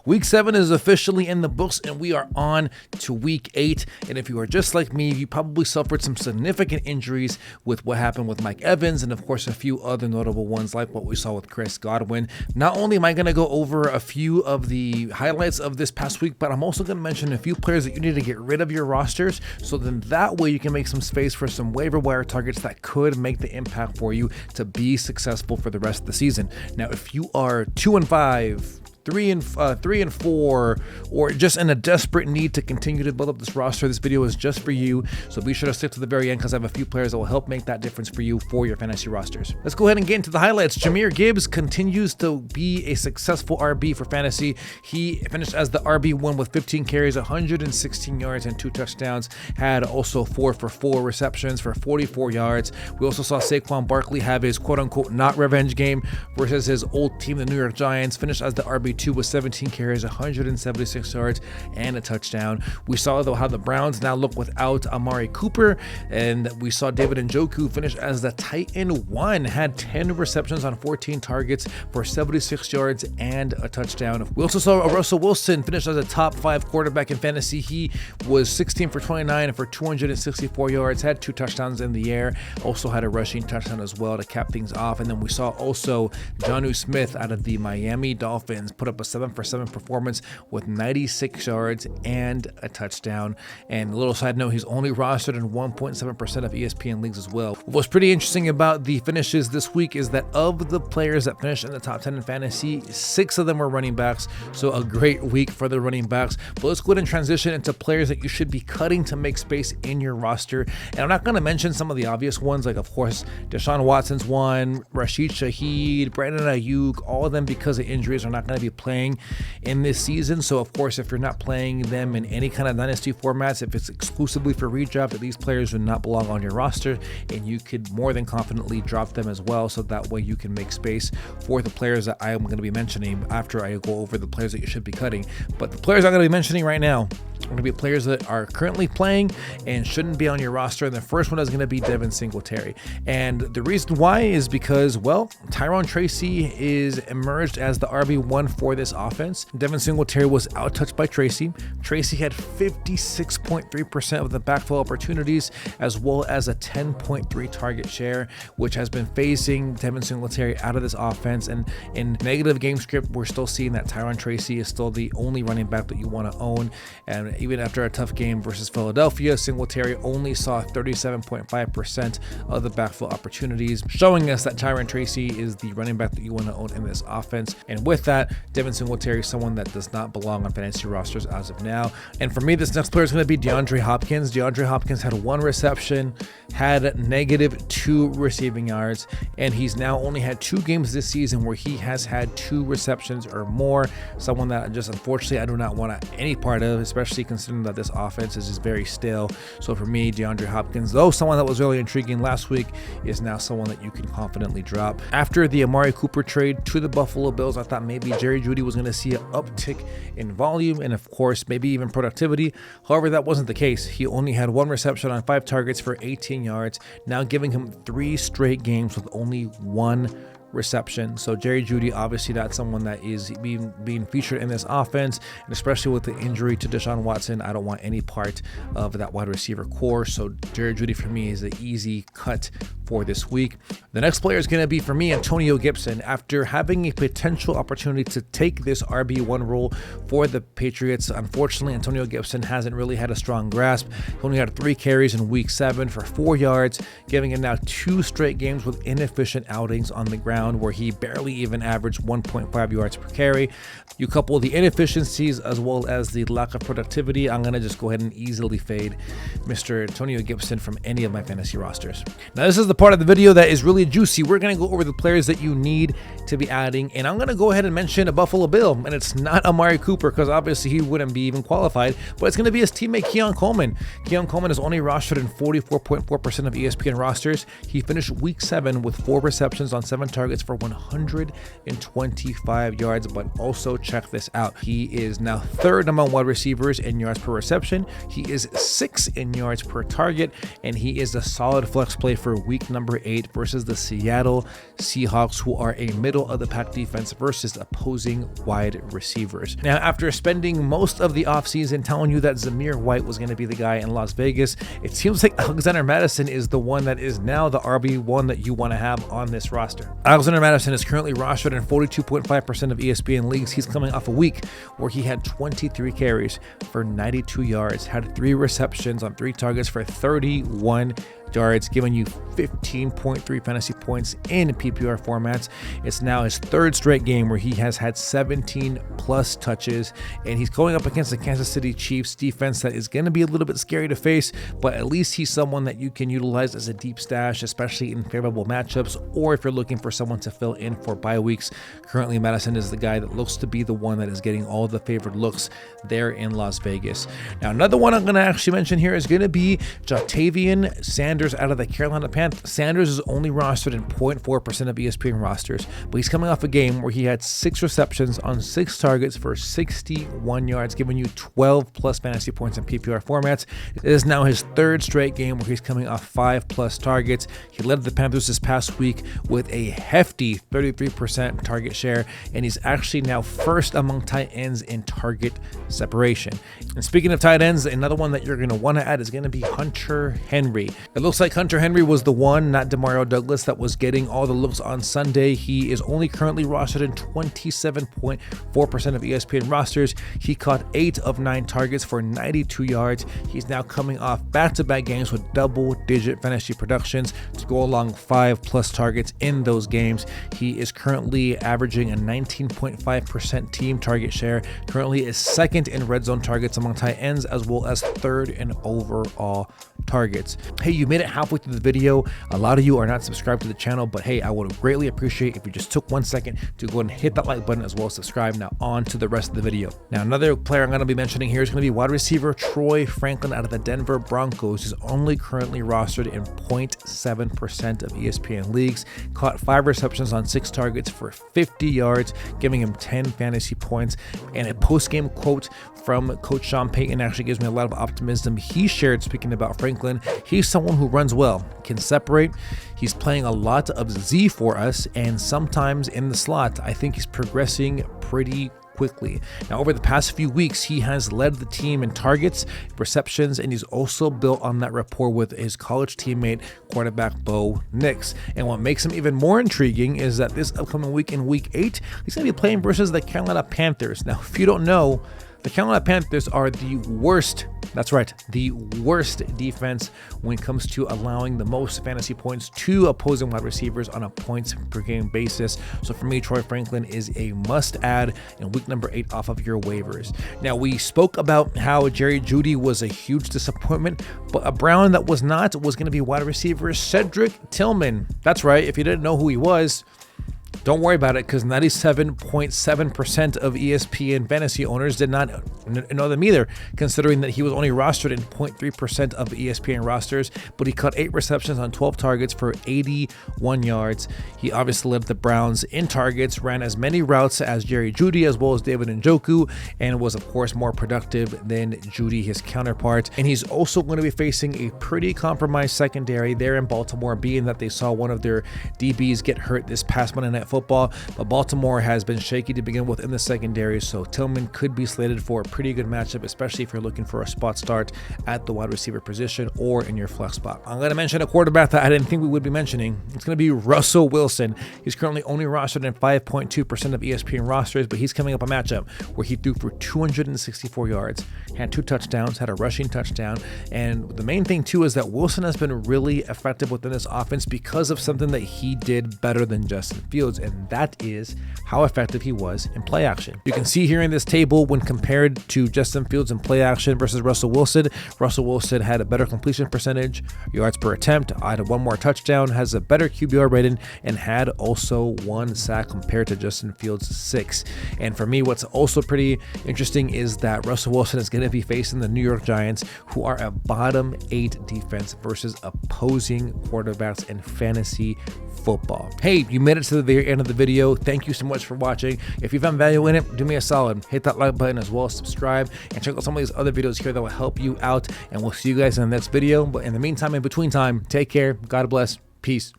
Week 7 is officially in the books, and we are on to Week 8. And if you are just like me, you probably suffered some significant injuries with what happened with Mike Evans, and of course a few other notable ones like what we saw with Chris Godwin. Not only am I going to go over a few of the highlights of this past week, but I'm also going to mention a few players that you need to get rid of your rosters, so then that way you can make some space for some waiver wire targets that could make the impact for you to be successful for the rest of the season. Now, if you are 2-5, 3-4, or just in a desperate need to continue to build up this roster, this video is just for you. So be sure to stick to the very end because I have a few players that will help make that difference for you for your fantasy rosters. Let's go ahead and get into the highlights. Jahmyr Gibbs continues to be a successful RB for fantasy. He finished as the RB1 with 15 carries, 116 yards, and 2 touchdowns. Had also 4 for 4 receptions for 44 yards. We also saw Saquon Barkley have his quote-unquote not revenge game versus his old team, the New York Giants. Finished as the RB2 with 17 carries, 176 yards, and a touchdown. We saw though how the Browns now look without Amari Cooper, and we saw David Njoku finish as the tight end 1, had 10 receptions on 14 targets for 76 yards and a touchdown. We also saw Russell Wilson finish as a top 5 quarterback in fantasy. He was 16 for 29 for 264 yards, had 2 touchdowns in the air, also had a rushing touchdown as well to cap things off. And then we saw also Jonnu Smith out of the Miami Dolphins put up a 7 for 7 performance with 96 yards and a touchdown. And a little side note, he's only rostered in 1.7% of ESPN leagues as well. What's pretty interesting about the finishes this week is that of the players that finished in the top 10 in fantasy, 6 of them were running backs. So a great week for the running backs. But let's go ahead and transition into players that you should be cutting to make space in your roster. And I'm not going to mention some of the obvious ones, like of course Deshaun Watson's one, Rashid Shaheed, Brandon Ayuk, all of them because of injuries are not going to be playing in this season. So of course, if you're not playing them in any kind of dynasty formats, if it's exclusively for redraft, these players do not belong on your roster, and you could more than confidently drop them as well, so that way you can make space for the players that I am going to be mentioning after I go over the players that you should be cutting. But the players I'm going to be mentioning right now are going to be players that are currently playing and shouldn't be on your roster. And the first one is going to be Devin Singletary. And the reason why is because, well, Tyrone Tracy is emerged as the RB1 for this offense. Devin Singletary was outtouched by Tracy. Tracy had 56.3% of the backfill opportunities, as well as a 10.3 target share, which has been phasing Devin Singletary out of this offense. And in negative game script, we're still seeing that Tyrone Tracy is still the only running back that you want to own. And even after a tough game versus Philadelphia, Singletary only saw 37.5% of the backfill opportunities, showing us that Tyrone Tracy is the running back that you want to own in this offense. And with that, Devin Singletary is someone that does not belong on fantasy rosters as of now. And for me, this next player is going to be DeAndre Hopkins. DeAndre Hopkins had 1 reception, had -2 receiving yards, and he's now only had 2 games this season where he has had 2 receptions or more. Someone that just unfortunately I do not want any part of, especially considering that this offense is just very stale. So for me, DeAndre Hopkins, though someone that was really intriguing last week, is now someone that you can confidently drop. After the Amari Cooper trade to the Buffalo Bills, I thought maybe Jerry Jeudy was going to see an uptick in volume and of course maybe even productivity. However, that wasn't the case. He only had 1 reception on 5 targets for 18 yards, now giving him 3 straight games with only 1 reception. So Jerry Jeudy, obviously that's someone that is being featured in this offense, and especially with the injury to Deshaun Watson, I don't want any part of that wide receiver core. So Jerry Jeudy for me is an easy cut for this week. The next player is going to be for me Antonio Gibson. After having a potential opportunity to take this RB1 role for the Patriots, unfortunately Antonio Gibson hasn't really had a strong grasp. He only had 3 carries in week 7 for 4 yards, giving him now 2 straight games with inefficient outings on the ground, where he barely even averaged 1.5 yards per carry. You couple the inefficiencies as well as the lack of productivity, I'm going to just go ahead and easily fade Mr. Antonio Gibson from any of my fantasy rosters. Now this is the part of the video that is really juicy. We're going to go over the players that you need to be adding, and I'm going to go ahead and mention a Buffalo Bill, and it's not Amari Cooper because obviously he wouldn't be even qualified, but it's going to be his teammate Keon Coleman. Keon Coleman is only rostered in 44.4% of ESPN rosters. He finished week 7 with 4 receptions on 7 targets targets for 125 yards. But also check this out. He is now third among wide receivers in yards per reception. He is 6th in yards per target, and he is a solid flex play for week number 8 versus the Seattle Seahawks, who are a middle of the pack defense versus opposing wide receivers. Now, after spending most of the offseason telling you that Zamir White was going to be the guy in Las Vegas, it seems like Alexander Mattison is the one that is now the RB1 that you want to have on this roster. Alexander Mattison is currently rostered in 42.5% of ESPN leagues. He's coming off a week where he had 23 carries for 92 yards, had 3 receptions on 3 targets for 31 yards, giving you 15.3 fantasy points in PPR formats. It's now his 3rd straight game where he has had 17 plus touches, and he's going up against the Kansas City Chiefs defense that is going to be a little bit scary to face, but at least he's someone that you can utilize as a deep stash, especially in favorable matchups, or if you're looking for someone to fill in for bye weeks. Currently, Mattison is the guy that looks to be the one that is getting all the favored looks there in Las Vegas. Now, another one I'm going to actually mention here is going to be Jatavian Sanders out of the Carolina Panthers. Sanders is only rostered in 0.4% of ESPN rosters, but he's coming off a game where he had 6 receptions on 6 targets for 61 yards, giving you 12 plus fantasy points in PPR formats. It is now his 3rd straight game where he's coming off 5 plus targets. He led the Panthers this past week with a hefty 33% target share, and he's actually now 1st among tight ends in target separation. And speaking of tight ends, another one that you're going to want to add is going to be Hunter Henry. It looks like Hunter Henry was the one, not Demario Douglas, that was getting all the looks on Sunday. He is only currently rostered in 27.4% of ESPN rosters. He caught 8 of 9 targets for 92 yards. He's now coming off back-to-back games with double-digit fantasy productions to go along 5 plus targets in those games. He is currently averaging a 19.5% team target share. Currently is 2nd in red zone targets among tight ends, as well as 3rd in overall targets. Hey, you made it halfway through the video. A lot of you are not subscribed to the channel, but hey, I would greatly appreciate if you just took 1 second to go ahead and hit that like button as well as subscribe. Now on to the rest of the video. Now, another player I'm going to be mentioning here is going to be wide receiver Troy Franklin out of the Denver Broncos. He's only currently rostered in 0.7% of ESPN leagues, caught 5 receptions on 6 targets for 50 yards, giving him 10 fantasy points. And a post-game quote from Coach Sean Payton actually gives me a lot of optimism. He shared, speaking about Franklin, he's someone who runs well, can separate. He's playing a lot of Z for us, and sometimes in the slot, I think he's progressing pretty quickly. Now, over the past few weeks, he has led the team in targets, receptions, and he's also built on that rapport with his college teammate, quarterback Bo Nix. And what makes him even more intriguing is that this upcoming week, in week 8, he's going to be playing versus the Carolina Panthers. Now, if you don't know, the Carolina Panthers are the worst, that's right, the worst defense when it comes to allowing the most fantasy points to opposing wide receivers on a points per game basis. So for me, Troy Franklin is a must add in week number 8 off of your waivers. Now, we spoke about how Jerry Jeudy was a huge disappointment, but a Brown that was not was going to be wide receiver Cedric Tillman. That's right, if you didn't know who he was, don't worry about it, because 97.7% of ESPN fantasy owners did not know them either, considering that he was only rostered in 0.3% of ESPN rosters, but he caught 8 receptions on 12 targets for 81 yards. He obviously led the Browns in targets, ran as many routes as Jerry Jeudy as well as David Njoku, and was of course more productive than Jeudy, his counterpart. And he's also going to be facing a pretty compromised secondary there in Baltimore, being that they saw one of their DBs get hurt this past Monday Night Football, but Baltimore has been shaky to begin with in the secondary, so Tillman could be slated for a pretty good matchup, especially if you're looking for a spot start at the wide receiver position or in your flex spot. I'm going to mention a quarterback that I didn't think we would be mentioning. It's going to be Russell Wilson. He's currently only rostered in 5.2% of ESPN rosters, but he's coming up a matchup where he threw for 264 yards, had 2 touchdowns, had a rushing touchdown, and the main thing too is that Wilson has been really effective within this offense because of something that he did better than Justin Fields, and that is how effective he was in play action. You can see here in this table, when compared to Justin Fields in play action versus Russell Wilson had a better completion percentage, yards per attempt, had 1 more touchdown, has a better QBR rating, and had also 1 sack compared to Justin Fields' 6. And for me, what's also pretty interesting is that Russell Wilson is going to be facing the New York Giants, who are a bottom 8 defense versus opposing quarterbacks in fantasy football. Hey, you made it to the very very end of the video. Thank you so much for watching. If you found value in it, do me a solid. Hit that like button as well as subscribe, and check out some of these other videos here that will help you out. And we'll see you guys in the next video. But in the meantime, in between time, take care. God bless. Peace.